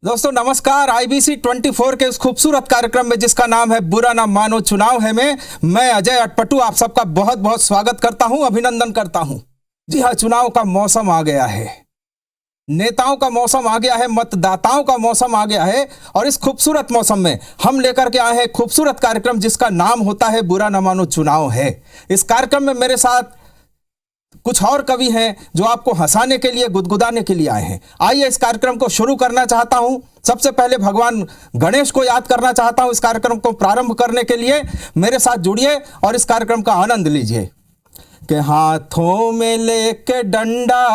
दोस्तों नमस्कार। IBC 24 के इस खूबसूरत कार्यक्रम में जिसका नाम है बुरा ना मानो चुनाव है में मैं अजय अटपटू आप सबका बहुत बहुत स्वागत करता हूं, अभिनंदन करता हूं। जी हाँ, चुनाव का मौसम आ गया है, नेताओं का मौसम आ गया है, मतदाताओं का मौसम आ गया है और इस खूबसूरत मौसम में हम लेकर के आए हैं खूबसूरत कार्यक्रम जिसका नाम होता है बुरा ना मानो चुनाव है। इस कार्यक्रम में मेरे साथ कुछ और कवि हैं जो आपको हंसाने के लिए, गुदगुदाने के लिए आए हैं। आइए इस कार्यक्रम को शुरू करना चाहता हूं। सबसे पहले भगवान गणेश को याद करना चाहता हूं। इस कार्यक्रम को प्रारंभ करने के लिए मेरे साथ जुड़िए और इस कार्यक्रम का आनंद लीजिए। कि हाथों में लेके डंडा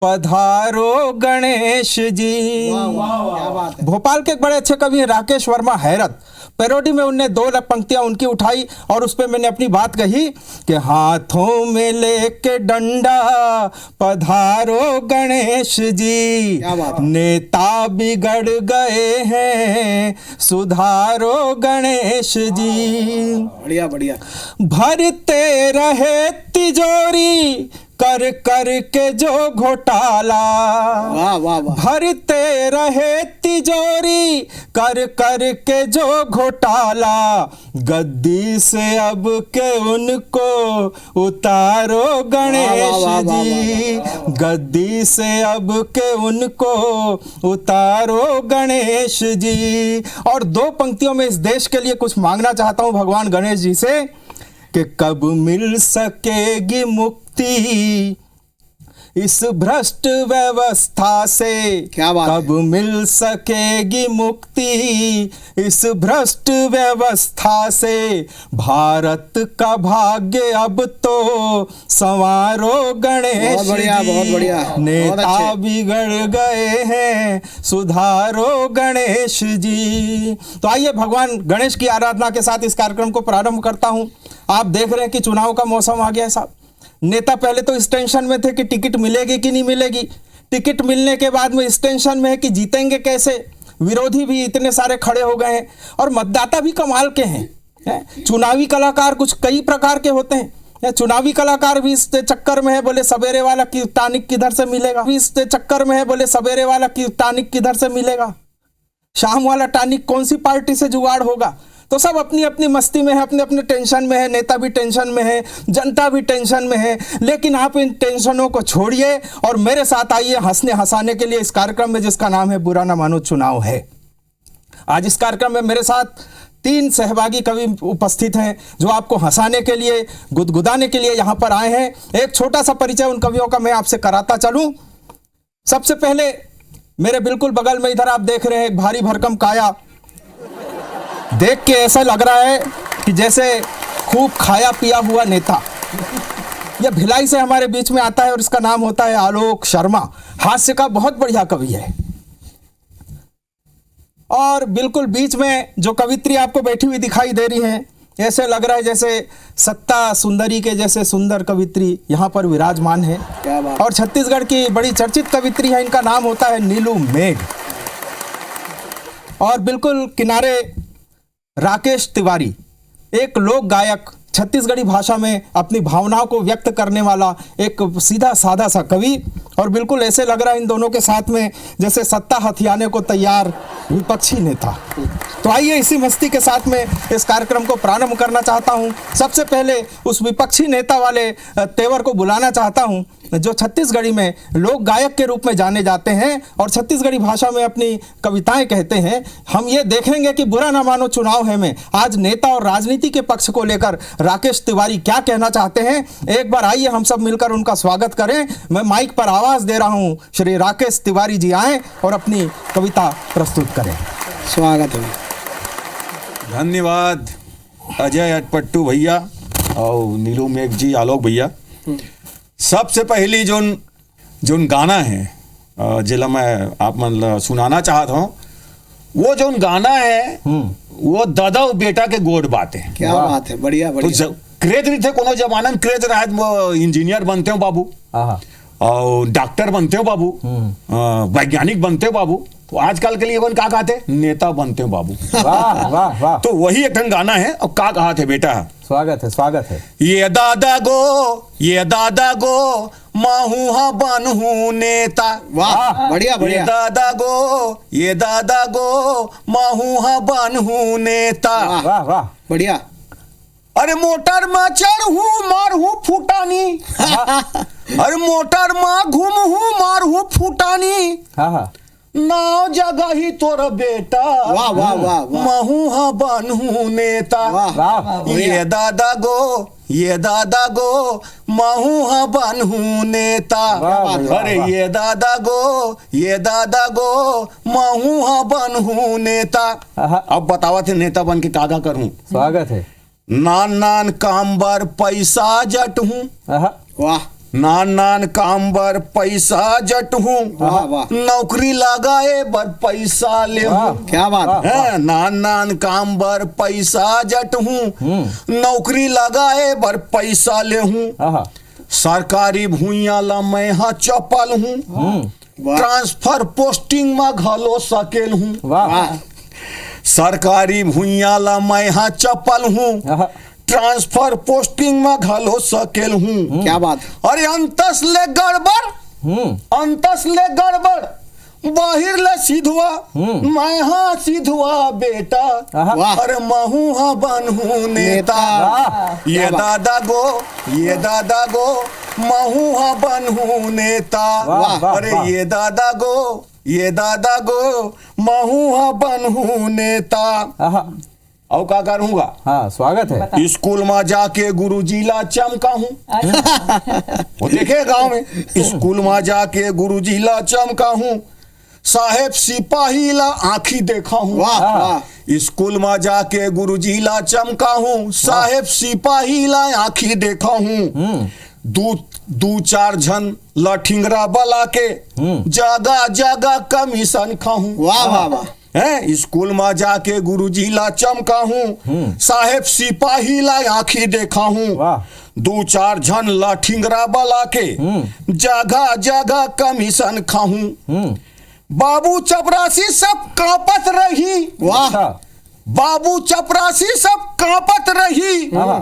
पधारो गणेश जी। क्या बात है। भोपाल के एक बड़े अच्छे कवि हैं राकेश वर्मा हैरत। पैरोडी में उनने दो पंक्तियां उनकी उठाई और उस पर मैंने अपनी बात कही कि हाथों में लेके डंडा पधारो गणेश जी, नेता बिगड़ गए हैं सुधारो गणेश जी। बढ़िया बढ़िया। भरते रहे तिजोरी कर कर के जो घोटाला, वाह वाह वाह। भरते रहे तिजोरी कर कर के जो घोटाला, गद्दी से अब के उनको उतारो गणेश जी, गद्दी से अब के उनको उतारो गणेश जी। और दो पंक्तियों में इस देश के लिए कुछ मांगना चाहता हूं भगवान गणेश जी से कि कब मिल सकेगी मुक्ति इस भ्रष्ट व्यवस्था से। क्या बात कब है। मिल सकेगी मुक्ति इस भ्रष्ट व्यवस्था से, भारत का भाग्य अब तो संवारो गणेश बहुत बढ़िया, जी, बहुत बढ़िया, नेता बिगड़ गए हैं सुधारो गणेश जी। तो आइए भगवान गणेश की आराधना के साथ इस कार्यक्रम को प्रारंभ करता हूं। आप देख रहे हैं कि चुनाव का मौसम आ गया है साहब। नेता पहले तो इस टेंशन में थे कि टिकट मिलेगी कि नहीं मिलेगी, टिकट मिलने के बाद में इस टेंशन में है कि जीतेंगे कैसे। विरोधी भी इतने सारे खड़े हो गए हैं और मतदाता भी कमाल के हैं। चुनावी कलाकार कुछ कई प्रकार के होते हैं। चुनावी कलाकार भी इस चक्कर में है, बोले सवेरे वाला की टॉनिक किधर से मिलेगा, इस चक्कर में है, बोले सवेरे वाला की टॉनिक किधर से मिलेगा, शाम वाला टॉनिक कौन सी पार्टी से जुगाड़ होगा। तो सब अपनी अपनी मस्ती में है, अपने अपने टेंशन में है। नेता भी टेंशन में है, जनता भी टेंशन में है। लेकिन आप इन टेंशनों को छोड़िए और मेरे साथ आइए हंसने हंसाने के लिए इस कार्यक्रम में जिसका नाम है बुरा ना मानो चुनाव है। आज इस कार्यक्रम में मेरे साथ 3 सहभागी कवि उपस्थित हैं जो आपको हंसाने के लिए, गुदगुदाने के लिए यहाँ पर आए हैं। एक छोटा सा परिचय उन कवियों का मैं आपसे कराता चलूं। सबसे पहले मेरे बिल्कुल बगल में इधर आप देख रहे हैं एक भारी भरकम काया, देख के ऐसा लग रहा है कि जैसे खूब खाया पिया हुआ नेता। यह भिलाई से हमारे बीच में आता है और इसका नाम होता है आलोक शर्मा। हास्य का बहुत बढ़िया कवि है। और बिल्कुल बीच में जो कवित्री आपको बैठी हुई दिखाई दे रही है, ऐसे लग रहा है जैसे सत्ता सुंदरी के जैसे सुंदर कवित्री यहाँ पर विराजमान है। और छत्तीसगढ़ की बड़ी चर्चित कवित्री है, इनका नाम होता है नीलू मेघ। और बिल्कुल किनारे राकेश तिवारी, एक लोक गायक, छत्तीसगढ़ी भाषा में अपनी भावनाओं को व्यक्त करने वाला एक सीधा साधा सा कवि। और बिल्कुल ऐसे लग रहा है इन दोनों के साथ में जैसे सत्ता हथियाने को तैयार विपक्षी नेता। तो आइए इसी मस्ती के साथ में इस कार्यक्रम को प्रारंभ करना चाहता हूं। सबसे पहले उस विपक्षी नेता वाले तेवर को बुलाना चाहता हूं जो छत्तीसगढ़ी में लोक गायक के रूप में जाने जाते हैं और छत्तीसगढ़ी भाषा में अपनी कविताएं कहते हैं। हम ये देखेंगे कि बुरा ना मानो चुनाव है में आज नेता और राजनीति के पक्ष को लेकर राकेश तिवारी क्या कहना चाहते हैं। एक बार आइए हम सब मिलकर उनका स्वागत करें। मैं माइक पर आवाज दे रहा हूं, श्री राकेश तिवारी जी आए और अपनी कविता प्रस्तुत करें। स्वागत है। धन्यवाद अजय अटपट्टू भैया और नीलू मेघ जी, आलोक भैया। सबसे पहली जोन गाना है जिला मैं आप मतलब सुनाना चाहता हूँ, वो जोन गाना है वो दादा और बेटा के गोड बातें। क्या बात है, बढ़िया बढ़िया। तो क्रेज भी थे कोनो जमाना में, क्रेज रहा वो इंजीनियर बनते हो बाबू और डॉक्टर बनते हो बाबू, वैज्ञानिक बनते हो बाबू, तो आजकल के लिए अपन का कहते नेता बनते हैं बाबू। वाह वाह वाह, तो वही एक ठन गाना है। और का कहा थे बेटा, स्वागत है स्वागत है। ये दादा गो माहू बनहू नेता। वाह बढ़िया ये बढ़िया। दादा गो माहू बनहू नेता। वाह वाह, बढ़िया। अरे मोटर में चढ़ू मारहू फूटानी। अरे मोटर में घूमहू मारहू फूटानी। हाँ हाँ, नाव जगह ही तोर बेटा। वाह वाह वाह वाह। महू बनहू नेता। वाह वाह, ये दादा गो महू बनहू नेता। वाह, वाह, अरे वाह। ये दादा गो महू बनहू नेता। हाँ। अब बतावा थे नेता बन के कागा करूं। स्वागत है। नान काम बर पैसा जटहूं। हाँ, वाह नान काम बर पैसा जटहूं। वाह वाह। नौकरी लगाए बर पैसा ले वाह, क्या बात है। है। नान काम बर पैसा जटहूं। नौकरी लगाए बर पैसा ले हूं। हाँ, सरकारी भूइया ला मैं हाँ चपल हूँ। वाह ट्रांसफर पोस्टिंग में घलो सकेल हूँ। वाह वाह। सरकारी भूइया ला मैं हाँ चपल हूँ। हाँ, ट्रांसफर पोस्टिंग में घलो सकेल हूँ। क्या बात है। अरे अंतस ले गड़बड़ बाहिर ले सीधुआ। मैं हाँ सीधुआ बेटा। वाह। अरे महू हाँ बनहू नेता। वाह। ये दादा गो महू हाँ बनहू नेता। वाह, वाह, अरे वाह। ये दादा गो महू हाँ बनहू नेता। हाँ, और का करूँगा। हाँ, स्वागत है। स्कूल में जाके गुरुजी ला चमका हूँ। वो देखे गांव में स्कूल में जाके गुरुजी ला चमका हूँ। साहेब सिपाही ला आंखी देखा हूँ। वाह वाह। स्कूल में जाके गुरुजी ला चमका हूँ। साहेब सिपाही ला आंखी देखा हूँ। दू चार झन लठिंगरा बला के जगह जगह कमीशन खाऊं। वाह वाह वाह। है स्कूल में जाके गुरुजी ला चमका हूँ। साहेब सिपाही ला आंखी देखा हूँ। वाह। दू चार झन लठिंगरा बला के जगह जगह कमीशन खाऊं। बाबू चपरासी सब कांपत रही। वाह। अच्छा, बाबू चपरासी सब कांपत रही। हाँ।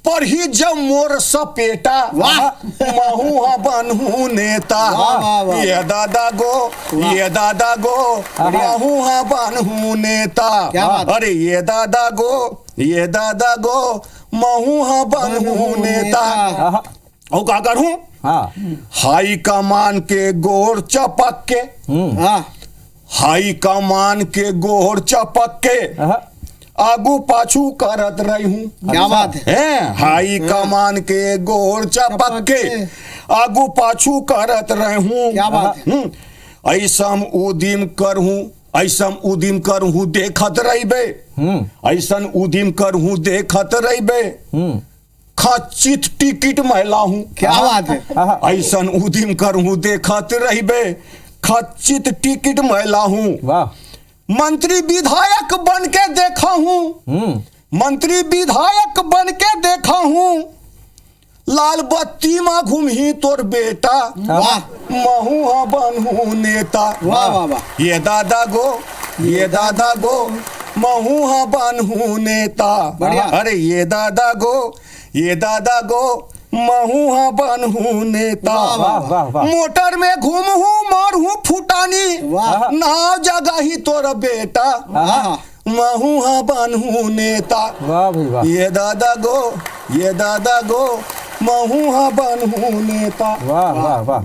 पर ही जब मोर सपेटा। वाह। महू हाँ बनहू नेता। वाह, वाह, वाह। ये दादा गो महू हाँ बनहू नेता। क्या बात। अरे ये दादा गो महू हाँ बनहू नेता। हाँ, और का करूं। हाँ, हाई कमान के गोर चपक के। हाँ हाई कमान के गोर चपक के हाँ, आगू पाछू करत रही हूँ। क्या बात है। हैं हाई कमान के गोर चपक के आगू पाछू करत रहे हूँ। क्या बात है। ऐसम उदिम करहूँ देखत रहिबे। ऐसन उदिम करहूँ देखत रहिबे। खचित टिकट महिला हूँ। क्या बात है। हाँ, ऐसन उदिम करहूँ देखत रहिबे। खचित टिकट महिला हूँ। वाह। मंत्री विधायक बन के देखा हूँ। मंत्री विधायक बन के देखा हूँ। लाल बत्ती में घूमी तोर बेटा। वाह। महू हाँ बनहू नेता। वाह वाह वाह। ये दादा गो महू हाँ बनहू नेता। बढ़िया। अरे ये दादा गो महू हाँ बनहू नेता। वाह, वाह, वाह। मोटर में घूमहू मारहू फुटानी। वाह। नाव जगह ही तोर बेटा। हाँ महू हाँ बनहू नेता। वाह भाई वाह। ये दादा गो महू हाँ बनहू नेता। वाह वाह वाह।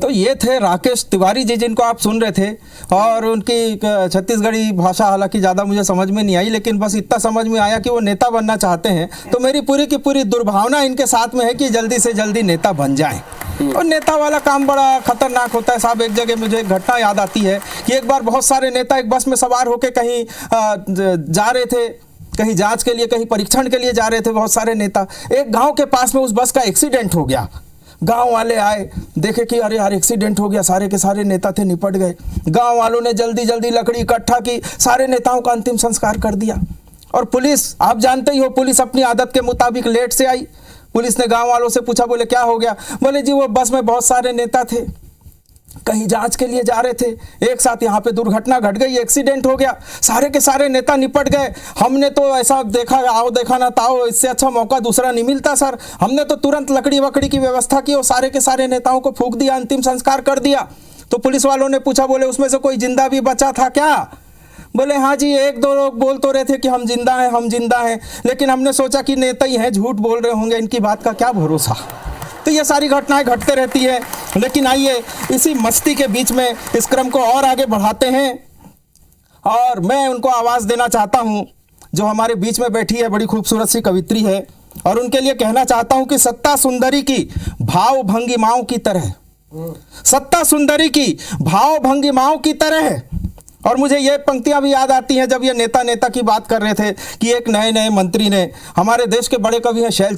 तो ये थे राकेश तिवारी जी जिनको आप सुन रहे थे, और उनकी छत्तीसगढ़ी भाषा हालांकि ज़्यादा मुझे समझ में नहीं आई, लेकिन बस इतना समझ में आया कि वो नेता बनना चाहते हैं। तो मेरी पूरी की पूरी दुर्भावना इनके साथ में है कि जल्दी से जल्दी नेता बन जाएं। और नेता वाला काम बड़ा खतरनाक होता है साहब। एक जगह मुझे एक घटना याद आती है कि एक बार बहुत सारे नेता एक बस में सवार होकर कहीं जा रहे थे, कहीं जांच के लिए, कहीं परीक्षण के लिए जा रहे थे बहुत सारे नेता। एक गांव के पास में उस बस का एक्सीडेंट हो गया। गांव वाले आए, देखे कि अरे यार एक्सीडेंट हो गया, सारे के सारे नेता थे निपट गए। गांव वालों ने जल्दी जल्दी लकड़ी इकट्ठा की, सारे नेताओं का अंतिम संस्कार कर दिया। और पुलिस, आप जानते ही हो, पुलिस अपनी आदत के मुताबिक लेट से आई। पुलिस ने गांव वालों से पूछा, बोले क्या हो गया? बोले जी वो बस में बहुत सारे नेता थे, कहीं जांच के लिए जा रहे थे, एक साथ यहाँ पे दुर्घटना घट गई, एक्सीडेंट हो गया, सारे के सारे नेता निपट गए। हमने तो ऐसा देखा, आओ देखा ना ताओ, इससे अच्छा मौका दूसरा नहीं मिलता सर। हमने तो तुरंत लकड़ी वकड़ी की व्यवस्था की और सारे के सारे नेताओं को फूंक दिया, अंतिम संस्कार कर दिया। तो पुलिस वालों ने पूछा, बोले उसमें से कोई जिंदा भी बचा था क्या? बोले हाँ जी, एक दो लोग बोल तो रहे थे कि हम जिंदा हैं, हम जिंदा हैं, लेकिन हमने सोचा कि नेता ही हैं, झूठ बोल रहे होंगे, इनकी बात का क्या भरोसा। तो ये सारी घटनाएं घटते रहती है। लेकिन आइए इसी मस्ती के बीच में इस क्रम को और आगे बढ़ाते हैं और मैं उनको आवाज़ देना चाहता हूं जो हमारे बीच में बैठी है, बड़ी खूबसूरत सी कवित्री है, और उनके लिए कहना चाहता हूं कि सत्ता सुंदरी की भाव भंगिमाओं की तरह, सत्ता सुंदरी की भाव भंगिमाओं की तरह। और मुझे ये पंक्तियां भी याद आती हैं जब ये नेता की बात कर रहे थे कि एक नए नए मंत्री ने, हमारे देश के बड़े कवि हैं शैल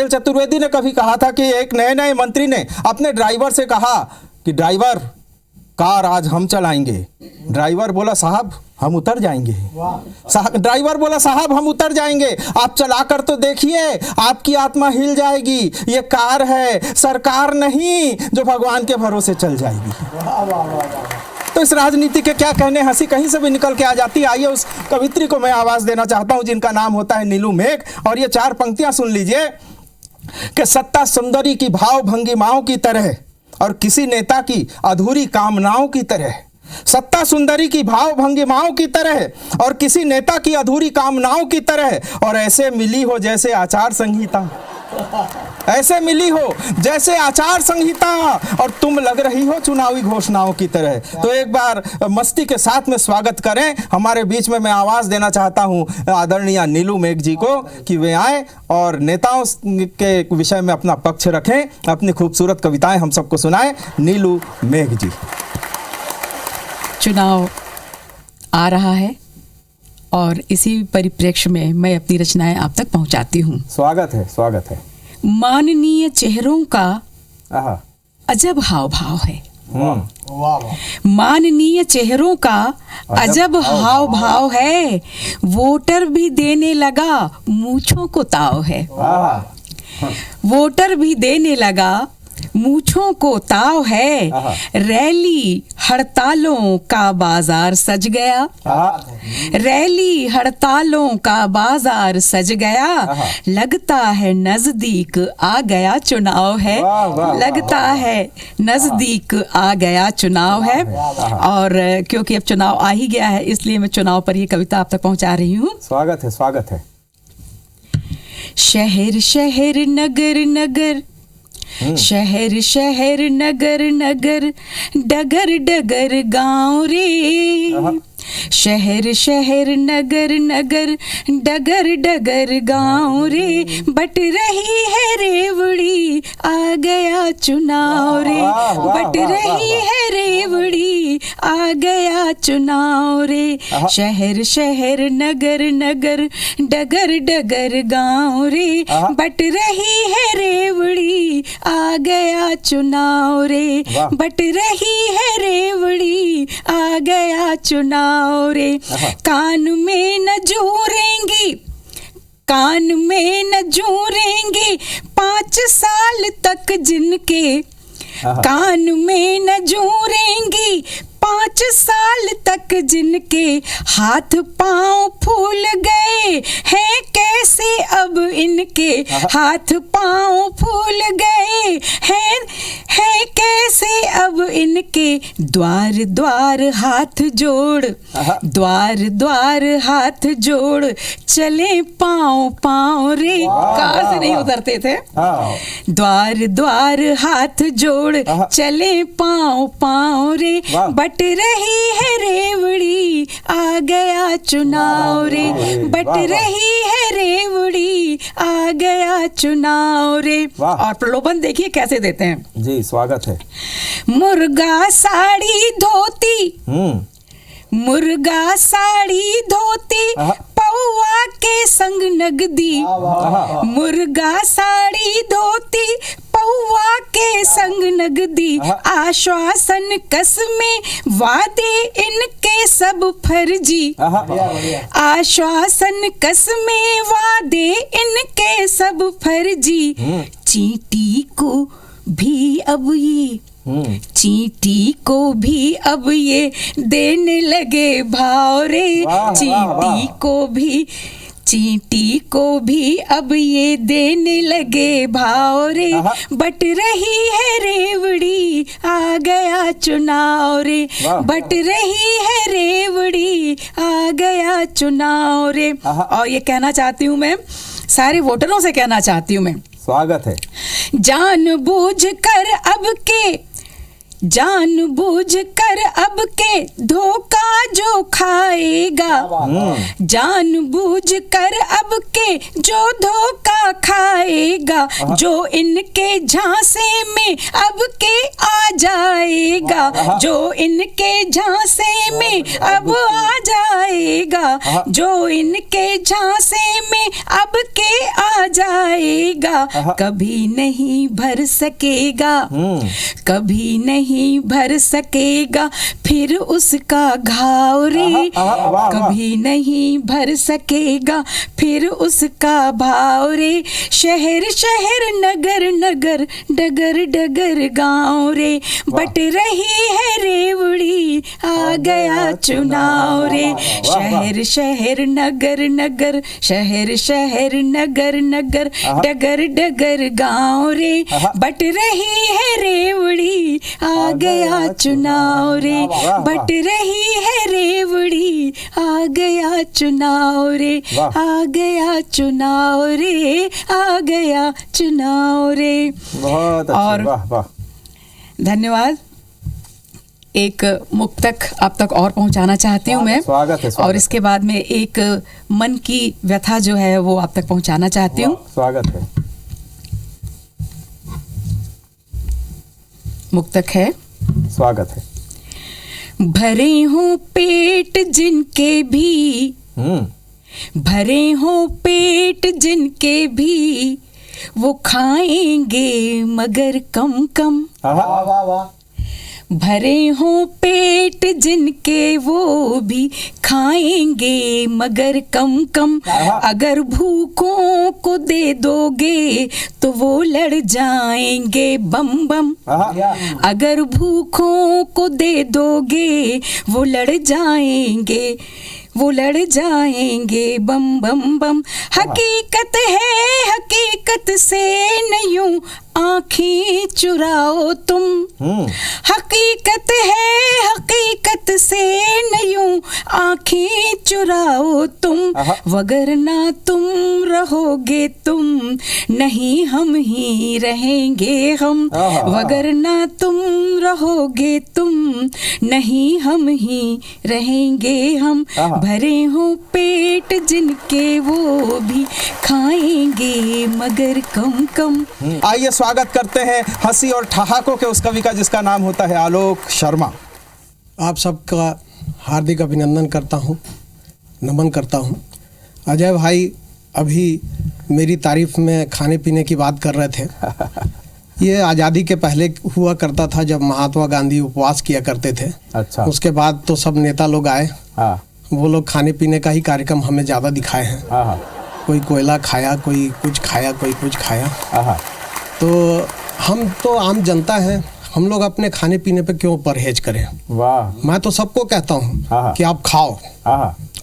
चतुर्वेदी ने कभी कहा था कि एक नए नए मंत्री ने अपने ड्राइवर से कहा कि ड्राइवर, कार आज हम चलाएंगे। ड्राइवर बोला साहब हम उतर जाएंगे। ड्राइवर बोला साहब हम उतर जाएंगे, आप चला कर तो देखिए, आपकी आत्मा हिल जाएगी। ये कार है, सरकार नहीं जो भगवान के भरोसे चल जाएगी। तो इस राजनीति के क्या कहने, हंसी कहीं से भी निकल के आ जाती है। आइए उस कवित्री को मैं आवाज देना चाहता हूं जिनका नाम होता है नीलू मेघ, और ये 4 पंक्तियां सुन लीजिए कि सत्ता सुंदरी की भाव भंगिमाओं की तरह और किसी नेता की अधूरी कामनाओं की तरह, सत्ता सुंदरी की भाव भंगिमाओं की तरह और किसी नेता की अधूरी कामनाओं की तरह, और ऐसे मिली हो जैसे आचार संहिता, ऐसे मिली हो जैसे आचार संहिता, और तुम लग रही हो चुनावी घोषणाओं की तरह। तो एक बार मस्ती के साथ में स्वागत करें। हमारे बीच में मैं आवाज देना चाहता हूं आदरणीय नीलू मेघ जी को कि वे आए और नेताओं के विषय में अपना पक्ष रखें, अपनी खूबसूरत कविताएं हम सबको सुनाएं। नीलू मेघ जी। चुनाव आ रहा है और इसी परिप्रेक्ष्य में मैं अपनी रचनाएं आप तक पहुंचाती हूं। स्वागत है, स्वागत है। माननीय चेहरों का आहा, अजब हाव भाव है। माननीय चेहरों का अजब हाव भाव है, वोटर भी देने लगा मूंछों को ताव है। वोटर भी देने लगा मूंछों को ताव है, रैली हड़तालों का बाजार सज गया, रैली हड़तालों का बाजार सज गया, लगता है नजदीक आ गया चुनाव है, लगता है नजदीक आ गया चुनाव है। और क्योंकि अब चुनाव आ ही गया है, इसलिए मैं चुनाव पर ये कविता आप तक पहुंचा रही हूँ। स्वागत है, स्वागत है। शहर शहर नगर नगर, शहर शहर नगर नगर, डगर डगर गाँव रे, शहर शहर नगर नगर, डगर डगर गाँव रे, बट रही है रेवड़ी आ गया चुनाव रे, बट रही है रेवड़ी आ गया चुनाव रे, शहर शहर नगर नगर, डगर डगर गाँव रे, बट रही है रेवड़ी आ गया चुनाव रे, बट रही है रेवड़ी आ गया चुनाव रे। कान में न जूरेंगी, कान में न जूरेंगे 5 साल तक जिनके, कान में न जूरेंगी 5 साल तक जिनके, हाथ पांव फूल गए हैं कैसे अब इनके, हाथ पांव फूल गए हैं कैसे अब इनके, द्वार द्वार हाथ जोड़, द्वार द्वार हाथ जोड़, चले पांव पांव रे, कार से नहीं उतरते थे, द्वार द्वार हाथ जोड़, चले पांव पांव रे, बट रही है रेवड़ी आ गया चुनाव रे, बट रही है रेवड़ी आ गया चुनाव रे। और प्रलोभन देखिए कैसे देते हैं जी। स्वागत है। मुर्गा साड़ी धोती, मुर्गा साड़ी धोती, पौवा के संग नगदी, मुर्गा साड़ी धोती, पौवा के संग नगदी, आश्वासन कसमें वादे इनके सब फर्जी, आश्वासन कसमें वादे इनके सब फर्जी, चींटी को भी अब ये चींटी को भी अब ये देने लगे भाव रे, चींटी को भी अब ये देने लगे भाव रे, बट रही है रेवड़ी आ गया चुनाव रे, बट रही है रेवड़ी आ गया चुनाव रे। और ये कहना चाहती हूँ मैं, सारे वोटरों से कहना चाहती हूँ मैं, स्वागत है। जानबूझ कर अब के धोखा जो खाएगा, जानबूझ कर अब के जो धोखा खाएगा, जो इनके झांसे में अब के आ जाएगा, जो इनके झांसे में अब आ जाएगा, जो इनके झांसे में अब के आ जाएगा, कभी नहीं भर सकेगा, कभी नहीं भर सकेगा फिर उसका घाव रे, कभी नहीं भर सकेगा फिर उसका भाव रे। शहर शहर नगर नगर डगर डगर गाँव रे, बट रही है रेवड़ी आ गया चुनाव रे। शहर शहर नगर नगर, शहर शहर नगर नगर डगर डगर गाँव रे, बट रही है रेवड़ी आ गया चुनाव रे, बट रही है रेवड़ी आ गया चुनाव रे, आ गया चुनाव रे, आ गया चुनाव रे। बहुत और वाह वाह। धन्यवाद। एक मुक्तक आप तक और पहुंचाना चाहती हूँ मैं, स्वागत है, स्वागत और इसके बाद में एक मन की व्यथा जो है वो आप तक पहुंचाना चाहती हूँ। स्वागत है। मुक्तक है, स्वागत है। भरे हों पेट जिनके भी, भरे हों पेट जिनके भी, वो खाएंगे मगर कम कम। वाह वाह वाह। भरे हों पेट जिनके वो भी खाएंगे मगर कम कम, अगर भूखों को दे दोगे तो वो लड़ जाएंगे बम बम, अगर भूखों को दे दोगे वो लड़ जाएंगे, वो लड़ जाएंगे बम बम बम। हकीकत है हकीकत से न यूं आँखें चुराओ तुम, हकीकत है हकीकत से न यूं आँखें चुराओ तुम, वगरना तुम रहोगे तुम नहीं हम ही रहेंगे हम, वगरना तुम रहोगे तुम नहीं हम ही रहेंगे हम। भरे हो पेट जिनके वो भी खाएंगे मगर कम कम। आइए स्वागत करते हैं हंसी और ठहाकों के उस कवि का जिसका नाम होता है आलोक शर्मा। आप सबका हार्दिक अभिनंदन करता हूं, नमन करता हूं। अजय भाई अभी मेरी तारीफ में खाने पीने की बात कर रहे थे। ये आज़ादी के पहले हुआ करता था जब महात्मा गांधी उपवास किया करते थे। अच्छा। उसके बाद तो सब नेता लोग आए, वो लोग खाने पीने का ही कार्यक्रम हमें ज़्यादा दिखाए हैं। कोई कोयला खाया, कोई कुछ खाया, कोई कुछ खाया। तो हम तो आम जनता हैं, हम लोग अपने खाने पीने पे क्यों परहेज करें। वाह। मैं तो सबको कहता हूँ कि आप खाओ,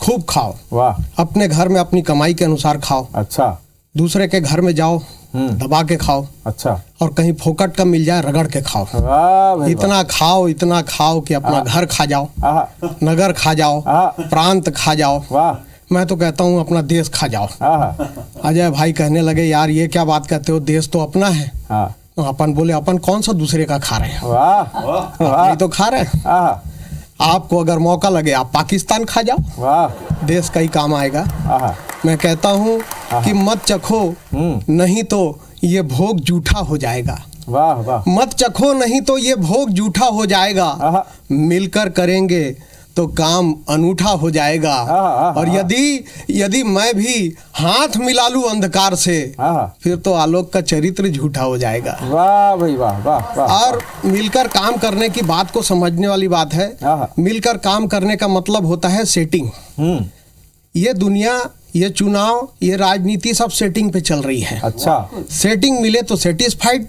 खूब खाओ, वाह। अपने घर में अपनी कमाई के अनुसार खाओ। अच्छा। दूसरे के घर में जाओ, दबा के खाओ। अच्छा। और कहीं फोकट का मिल जाए रगड़ के खाओ। वाह। इतना खाओ कि अपना घर खा जाओ, नगर खा जाओ, प्रांत खा जाओ। वाह। मैं तो कहता हूँ अपना देश खा जाओ। अजय भाई कहने लगे यार ये क्या बात कहते हो, देश तो अपना है। अपन बोले अपन कौन सा दूसरे का खा रहे हैं। वाह। ये तो खा रहे हैं। आपको अगर मौका लगे आप पाकिस्तान खा जाओ। वाह। देश का ही काम आएगा। मैं कहता हूँ कि मत चखो, नहीं तो ये भोग जूठा हो जाएगा। वाह वाह। मत चखो नहीं तो ये भोग जूठा हो जाएगा, मिलकर करेंगे तो काम अनूठा हो जाएगा। और यदि मैं भी हाथ मिला लूं अंधकार से, फिर तो आलोक का चरित्र झूठा हो जाएगा। वाह भाई वाह वाह। और मिलकर काम करने की बात को समझने वाली बात है। मिलकर काम करने का मतलब होता है सेटिंग। ये दुनिया, ये चुनाव, ये राजनीति सब सेटिंग पे चल रही है। अच्छा। सेटिंग मिले तो सेटिस्फाइड,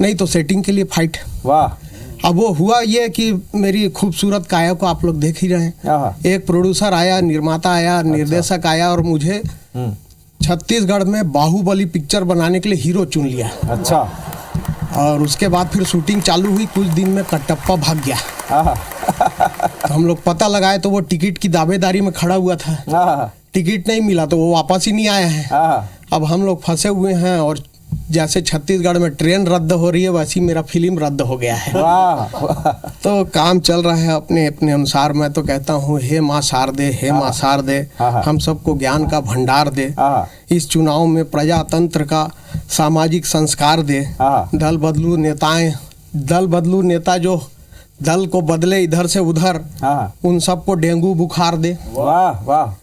नहीं तो सेटिंग के लिए फाइट। वाह। अब वो हुआ ये कि मेरी खूबसूरत काया को आप लोग देख ही रहे हाँ। हैं। एक प्रोड्यूसर आया, निर्माता आया, निर्देशक आया और मुझे छत्तीसगढ़ में बाहुबली पिक्चर बनाने के लिए हीरो चुन लिया। अच्छा। और उसके बाद फिर शूटिंग चालू हुई, कुछ दिन में कटप्पा भाग गया। हाँ तो हम लोग पता लगाए तो वो टिकट की दावेदारी में खड़ा हुआ था, हाँ टिकट नहीं मिला तो वो वापस ही नहीं आया है। हाँ। अब हम लोग फंसे हुए हैं और जैसे छत्तीसगढ़ में ट्रेन रद्द हो रही है वैसी मेरा फिल्म रद्द हो गया है। वाह वाह। तो काम चल रहा है अपने अपने अनुसार। मैं तो कहता हूँ हे माँ शारदे, हे माँ शारदे, हाँ। हम सबको ज्ञान का भंडार दे। हाँ। इस चुनाव में प्रजातंत्र का सामाजिक संस्कार दे। हाँ। दल बदलू नेता जो दल को बदले इधर से उधर, हाँ। उन सबको डेंगू बुखार दे। वाह वाह।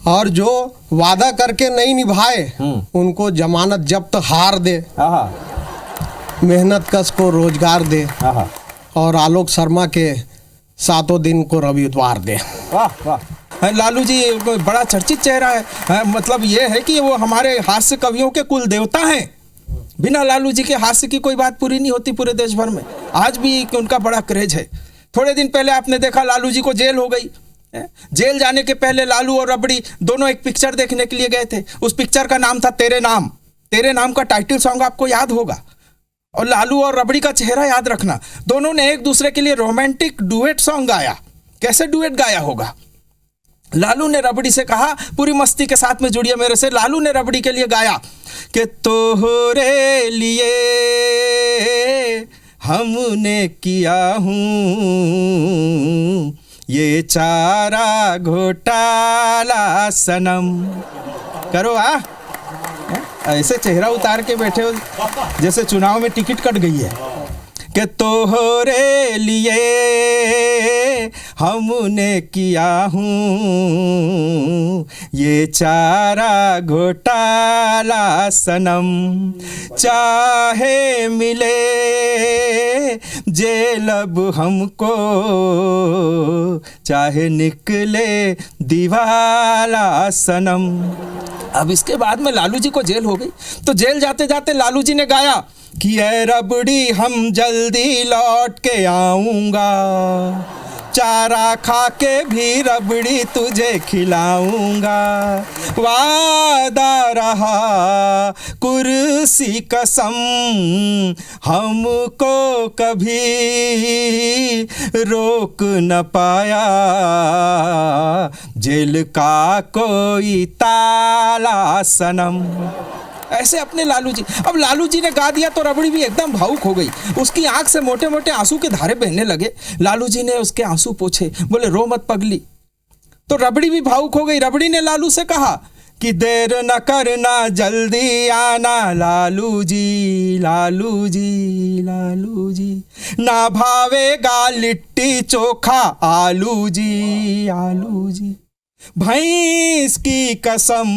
और जो वादा करके नहीं निभाए उनको जमानत जब्त हार दे। हाँ मेहनत कश को रोजगार दे। हाँ। और आलोक शर्मा के 7 दिन को रविवार दे। वाह वाह। लालू जी कोई बड़ा चर्चित चेहरा है। मतलब ये है कि वो हमारे हास्य कवियों के कुल देवता हैं। बिना लालू जी के हास्य की कोई बात पूरी नहीं होती पूरे देश भर में। आज भी उनका बड़ा क्रेज है। थोड़े दिन पहले आपने देखा लालू जी को जेल हो गई। जेल जाने के पहले लालू और रबड़ी दोनों एक पिक्चर देखने के लिए गए थे। उस पिक्चर का नाम था तेरे नाम। तेरे नाम का टाइटल सॉन्ग आपको याद होगा। और लालू और रबड़ी का चेहरा याद रखना, दोनों ने एक दूसरे के लिए रोमांटिक डुएट सॉन्ग गाया। कैसे डुएट गाया होगा? लालू ने रबड़ी से कहा, पूरी मस्ती के साथ में जुड़िए मेरे से। लालू ने रबड़ी के लिए गाया कि तोहरे लिए हमने किया हूँ ये चारा घोटाला सनम। करो ऐसे चेहरा उतार के बैठे हो जैसे चुनाव में टिकट कट गई है। कि तोहरे लिए हमने किया हूँ ये चारा घोटाला सनम। चाहे मिले जेल अब हमको, चाहे निकले दीवाला सनम। अब इसके बाद में लालू जी को जेल हो गई। तो जेल जाते जाते लालू जी ने गाया कि ऐ रबड़ी हम जल्दी लौट के आऊँगा, चारा खा के भी रबड़ी तुझे खिलाऊंगा। वादा रहा कुर्सी कसम, हमको कभी रोक न पाया जेल का कोई ताला सनम। ऐसे अपने लालू जी। अब लालू जी ने गा दिया तो रबड़ी भी एकदम भावुक हो गई। उसकी आंख से मोटे मोटे आंसू के धारे बहने लगे। लालू जी ने उसके आंसू पोंछे, बोले रो मत पगली। तो रबड़ी भी भावुक हो गई। रबड़ी ने लालू से कहा कि देर न करना जल्दी आना लालू जी, लालू जी, लालू जी। ना भावेगा लिट्टी चोखा आलू जी, आलू जी। भैंस की कसम,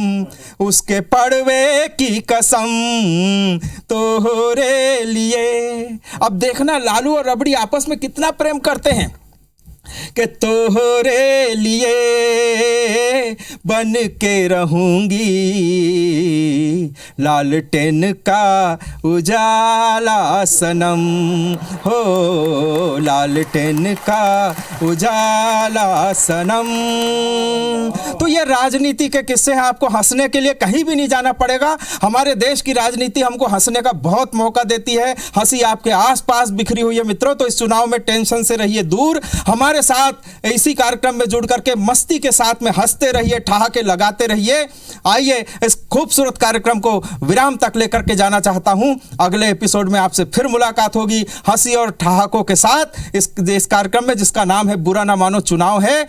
उसके पड़वे की कसम, तोहरे लिए। अब देखना लालू और रबड़ी आपस में कितना प्रेम करते हैं कि तोहरे लिए बन के रहूंगी लालटेन का उजाला सनम हो, लालटेन का उजाला सनम। तो ये राजनीति के किस्से हैं। आपको हंसने के लिए कहीं भी नहीं जाना पड़ेगा। हमारे देश की राजनीति हमको हंसने का बहुत मौका देती है। हंसी आपके आसपास बिखरी हुई है मित्रों। तो इस चुनाव में टेंशन से रहिए दूर। हमारे साथ इसी कार्यक्रम में जुड़ करके मस्ती के साथ में हंसते रहिए, ठहाके लगाते रहिए। आइए इस खूबसूरत कार्यक्रम को विराम तक लेकर के जाना चाहता हूं। अगले एपिसोड में आपसे फिर मुलाकात होगी हंसी और ठहाकों के साथ इस कार्यक्रम में जिसका नाम है बुरा ना मानो चुनाव है।